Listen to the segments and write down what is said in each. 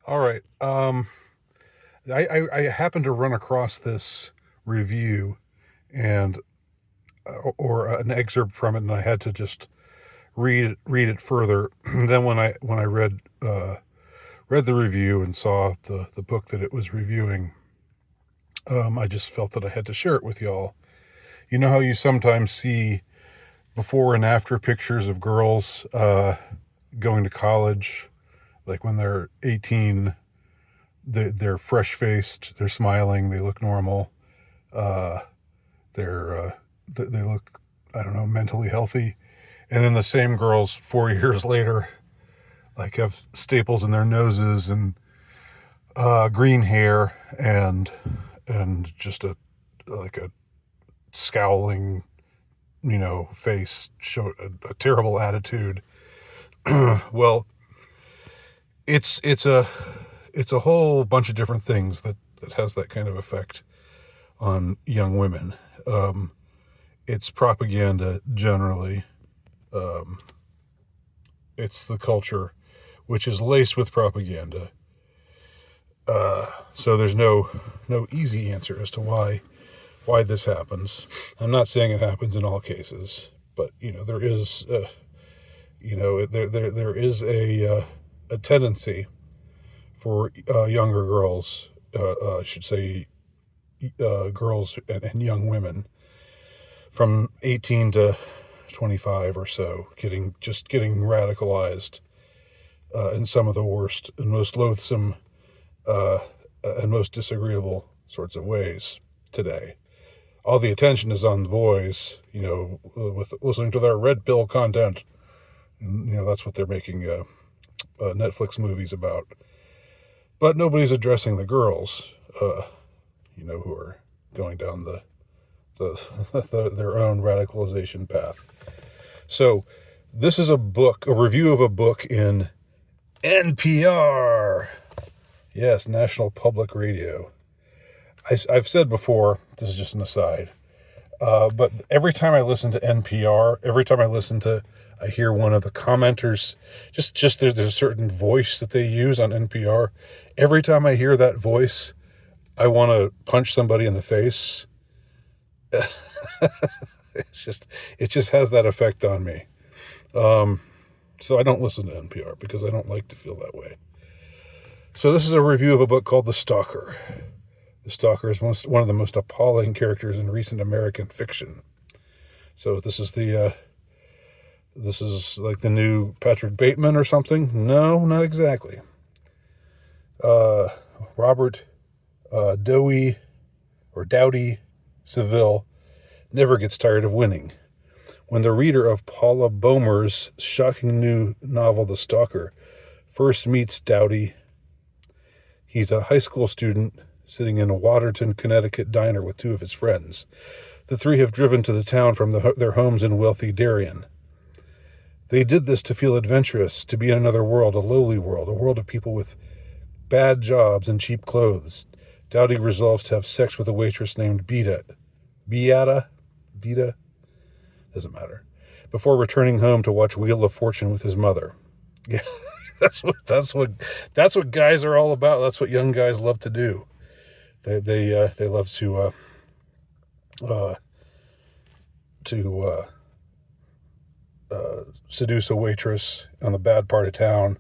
All right. I happened to run across this review and or an excerpt from it, and I had to just read it further. Then when I read the review and saw the book that it was reviewing, I just felt that I had to share it with y'all. You know how you sometimes see before and after pictures of girls going to college, like when they're 18. They're fresh faced. They're smiling. They look normal. Uh, they look, I don't know, mentally healthy. And then the same girls 4 years later, like, have staples in their noses and green hair and just a scowling, face, show a terrible attitude. Well, it's it's a whole bunch of different things that has that kind of effect on young women. It's propaganda generally. Um, it's the culture, which is laced with propaganda. So there's no easy answer as to why this happens. I'm not saying it happens in all cases, but there is there is a tendency for younger girls, I should say, girls and young women from 18 to 25 or so, getting radicalized in some of the worst and most loathsome and most disagreeable sorts of ways today. All the attention is on the boys, with listening to their red pill content, and that's what they're making Netflix movies about. But nobody's addressing the girls, who are going down their own radicalization path. So this is a review of a book in NPR. Yes, National Public Radio. I've said before, this is just an aside, but every time I listen to NPR, I hear one of the commenters, just there's a certain voice that they use on NPR. Every time I hear that voice, I want to punch somebody in the face. It just has that effect on me. So I don't listen to NPR because I don't like to feel that way. So this is a review of a book called The Stalker. The Stalker is one of the most appalling characters in recent American fiction. So this is like the new Patrick Bateman or something? No, not exactly. Robert Dowdy Seville never gets tired of winning. When the reader of Paula Boehmer's shocking new novel, The Stalker, first meets Dowdy, he's a high school student sitting in a Waterton, Connecticut diner with two of his friends. The three have driven to the town from their homes in wealthy Darien. They did this to feel adventurous, to be in another world, a lowly world, a world of people with bad jobs and cheap clothes. Dowdy resolves to have sex with a waitress named Beta? Doesn't matter. Before returning home to watch Wheel of Fortune with his mother. Yeah, that's what guys are all about. That's what young guys love to do. They love to seduce a waitress on the bad part of town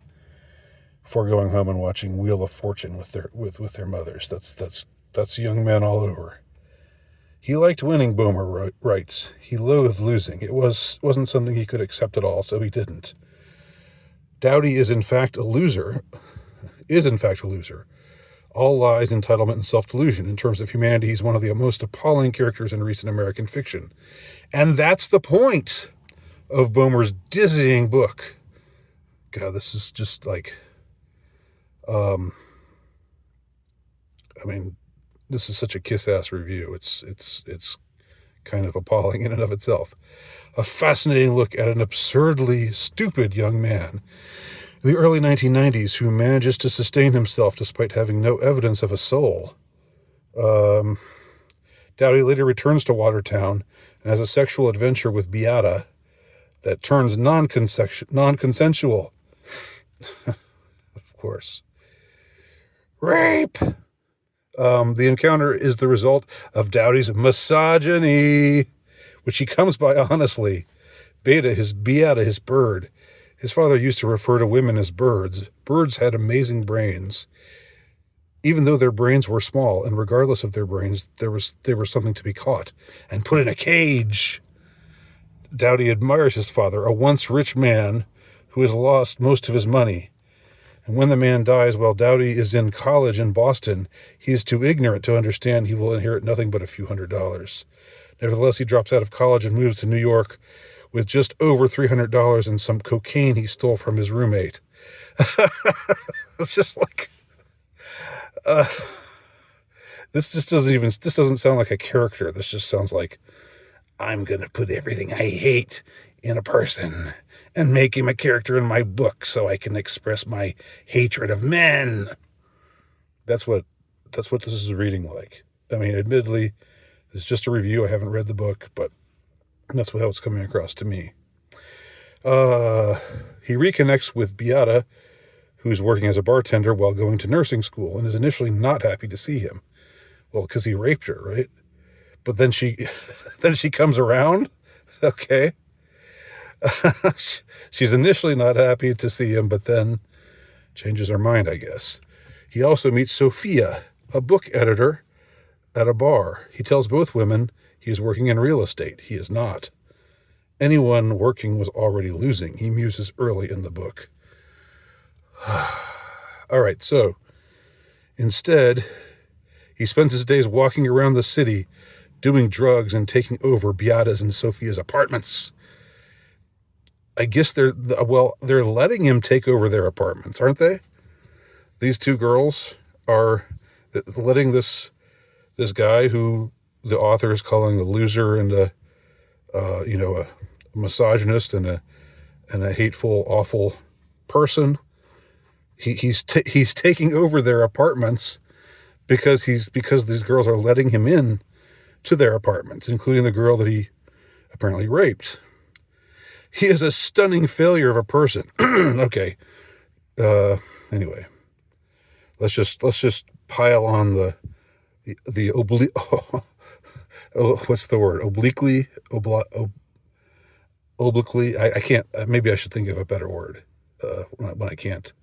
before going home and watching Wheel of Fortune with their mothers. That's young men all over. He liked winning, Boehmer writes. He loathed losing. It wasn't something he could accept at all, so he didn't. Dowdy is in fact a loser. All lies, entitlement, and self-delusion. In terms of humanity, he's one of the most appalling characters in recent American fiction. And that's the point of Boehmer's dizzying book. God, this is just like, this is such a kiss-ass review. It's kind of appalling in and of itself. A fascinating look at an absurdly stupid young man in the early 1990s who manages to sustain himself despite having no evidence of a soul. Dowdy later returns to Watertown and has a sexual adventure with Beata that turns non-consensual. Of course. Rape! The encounter is the result of Dowdy's misogyny, which he comes by honestly. Beata, his bird. His father used to refer to women as birds. Birds had amazing brains. Even though their brains were small, and regardless of their brains, there was something to be caught and put in a cage. Dowdy admires his father, a once rich man who has lost most of his money. And when the man dies while Dowdy is in college in Boston, he is too ignorant to understand he will inherit nothing but a few $100s. Nevertheless, he drops out of college and moves to New York with just over $300 and some cocaine he stole from his roommate. It's just like, this doesn't sound like a character. This just sounds like, I'm going to put everything I hate in a person and make him a character in my book so I can express my hatred of men. That's what this is reading like. I mean, admittedly, it's just a review. I haven't read the book, but that's how it's coming across to me. He reconnects with Beata, who's working as a bartender while going to nursing school, and is initially not happy to see him. Well, because he raped her, right? But then she comes around. Okay. She's initially not happy to see him, but then changes her mind, I guess. He also meets Sophia, a book editor, at a bar. He tells both women he is working in real estate. He is not. Anyone working was already losing, he muses early in the book. All right, so instead, he spends his days walking around the city, doing drugs and taking over Beata's and Sophia's apartments. I guess they're letting him take over their apartments, aren't they? These two girls are letting this guy who the author is calling a loser and a misogynist and a hateful, awful person. He's taking over their apartments because these girls are letting him in to their apartments, including the girl that he apparently raped. He is a stunning failure of a person. Okay. Anyway, let's just pile on the what's the word? Obliquely. I can't. Maybe I should think of a better word when I can't,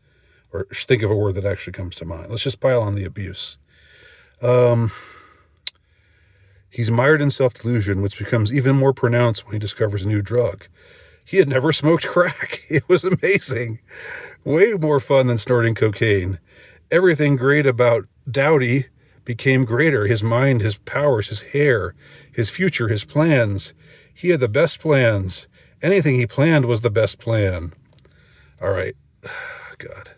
or think of a word that actually comes to mind. Let's just pile on the abuse. He's mired in self-delusion, which becomes even more pronounced when he discovers a new drug. He had never smoked crack. It was amazing. Way more fun than snorting cocaine. Everything great about Dowdy became greater. His mind, his powers, his hair, his future, his plans. He had the best plans. Anything he planned was the best plan. All right. God.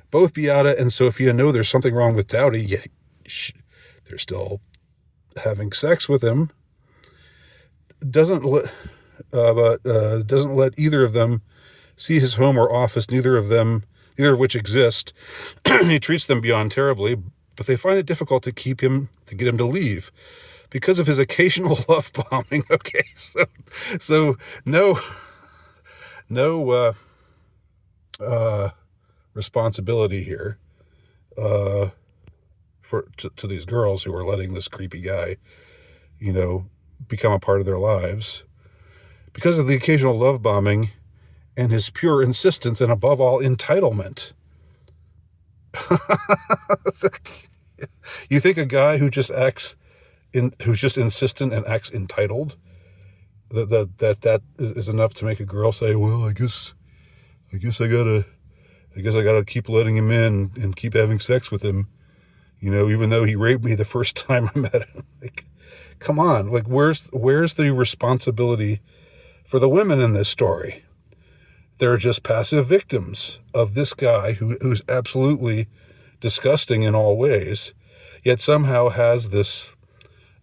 Both Beata and Sophia know there's something wrong with Dowdy, yet they're still having sex with him. Doesn't let either of them see his home or office, neither of which exist. He treats them beyond terribly, but they find it difficult to get him to leave because of his occasional love bombing. Okay, so no responsibility here to these girls who are letting this creepy guy, become a part of their lives. Because of the occasional love bombing and his pure insistence and, above all, entitlement. You think a guy who's just insistent and acts entitled, that is enough to make a girl say, well, I guess I gotta keep letting him in and keep having sex with him, even though he raped me the first time I met him. Like, come on, like, where's the responsibility for the women in this story? They're just passive victims of this guy who's absolutely disgusting in all ways, yet somehow has this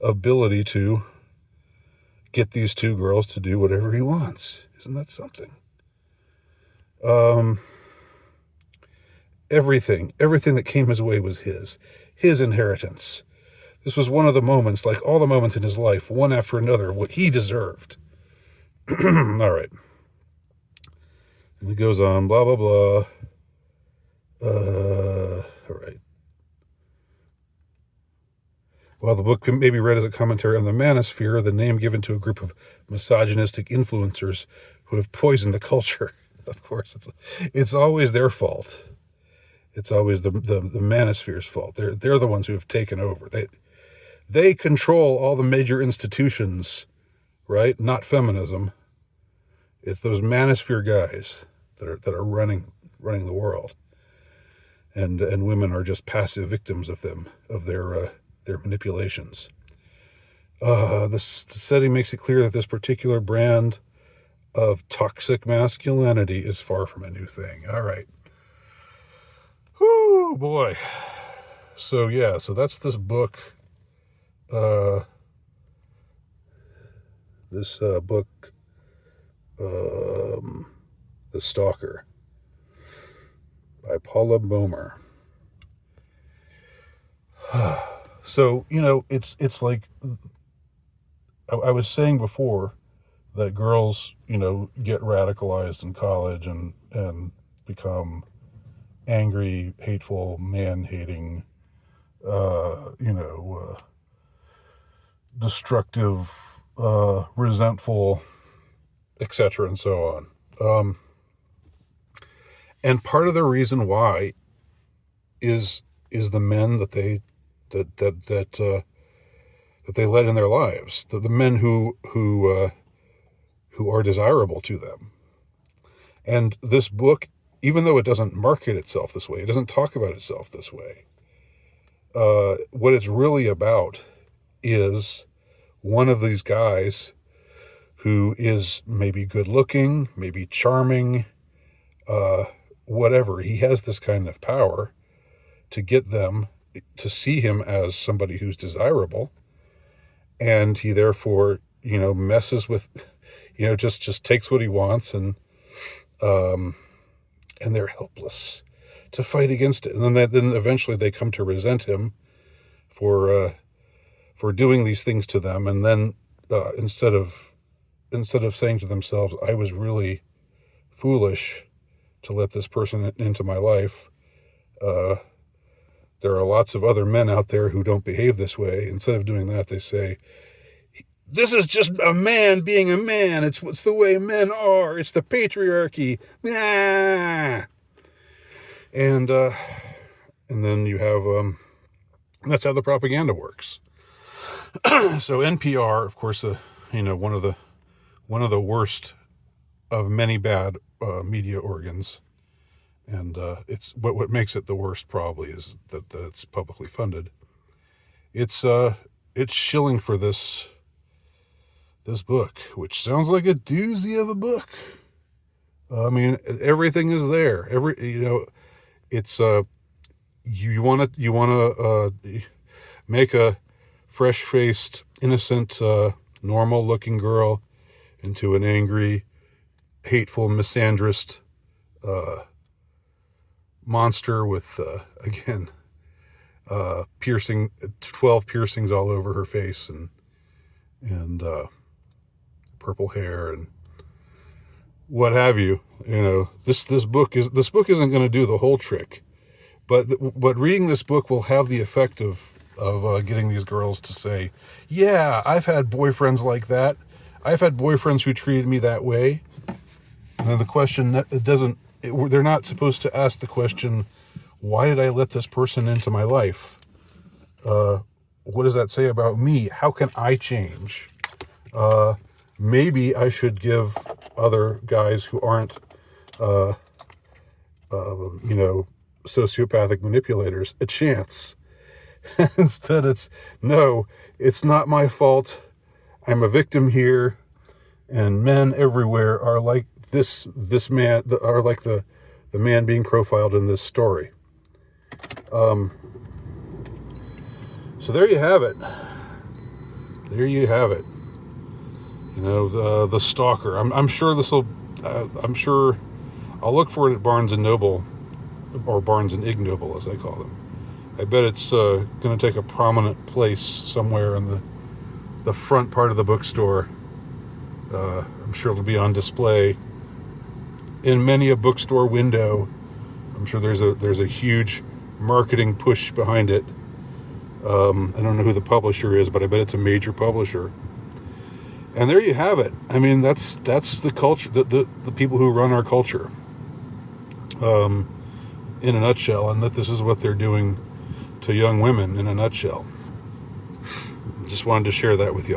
ability to get these two girls to do whatever he wants. Isn't that something? Everything that came his way was his inheritance. This was one of the moments, like all the moments in his life, one after another, of what he deserved. All right. And he goes on, blah, blah, blah. All right. While the book may be read as a commentary on the manosphere, the name given to a group of misogynistic influencers who have poisoned the culture. Of course, it's always their fault. It's always the manosphere's fault. They're the ones who have taken over. They control all the major institutions, right? Not feminism. It's those manosphere guys that are running the world, and women are just passive victims of them, of their manipulations. The setting makes it clear that this particular brand of toxic masculinity is far from a new thing. All right. Whoo, boy. So that's this book. This book, The Stalker, by Paula Boehmer. So, it's like I was saying before, that girls, get radicalized in college and become angry, hateful, man-hating, destructive, resentful, etc., and so on. And part of the reason why is the men that they let in their lives, the men who are desirable to them. And this book, even though it doesn't market itself this way, it doesn't talk about itself this way, what it's really about is one of these guys who is maybe good looking, maybe charming, whatever. He has this kind of power to get them to see him as somebody who's desirable, and he therefore, messes with, just takes what he wants, and they're helpless to fight against it. And then eventually they come to resent him for doing these things to them. And then instead of saying to themselves, I was really foolish to let this person into my life, there are lots of other men out there who don't behave this way. Instead of doing that, they say, this is just a man being a man. It's the way men are. It's the patriarchy. Ah! And then you have, that's how the propaganda works. So NPR, of course, one of the worst of many bad media organs. And it's what makes it the worst probably is that it's publicly funded. It's shilling for this book, which sounds like a doozy of a book. I mean, everything is there. It's you want to make a fresh-faced, innocent, normal-looking girl into an angry, hateful, misandrist monster with, again, 12 piercings all over her face and purple hair and what have you. This book isn't going to do the whole trick, but reading this book will have the effect of getting these girls to say, yeah, I've had boyfriends like that. I've had boyfriends who treated me that way. And then the question, they're not supposed to ask the question, why did I let this person into my life? What does that say about me? How can I change? Maybe I should give other guys who aren't, sociopathic manipulators a chance. Instead, it's not my fault. I'm a victim here, and men everywhere are like this man, are like the man being profiled in this story. So there you have it. The Stalker. I'm sure I'm sure I'll look for it at Barnes and Noble, or Barnes and Ignoble as I call them. I bet it's going to take a prominent place somewhere in the front part of the bookstore. I'm sure it'll be on display in many a bookstore window. I'm sure there's a huge marketing push behind it. I don't know who the publisher is, but I bet it's a major publisher. And there you have it. I mean, that's the culture, the people who run our culture, in a nutshell, and that this is what they're doing to young women in a nutshell. Just wanted to share that with you.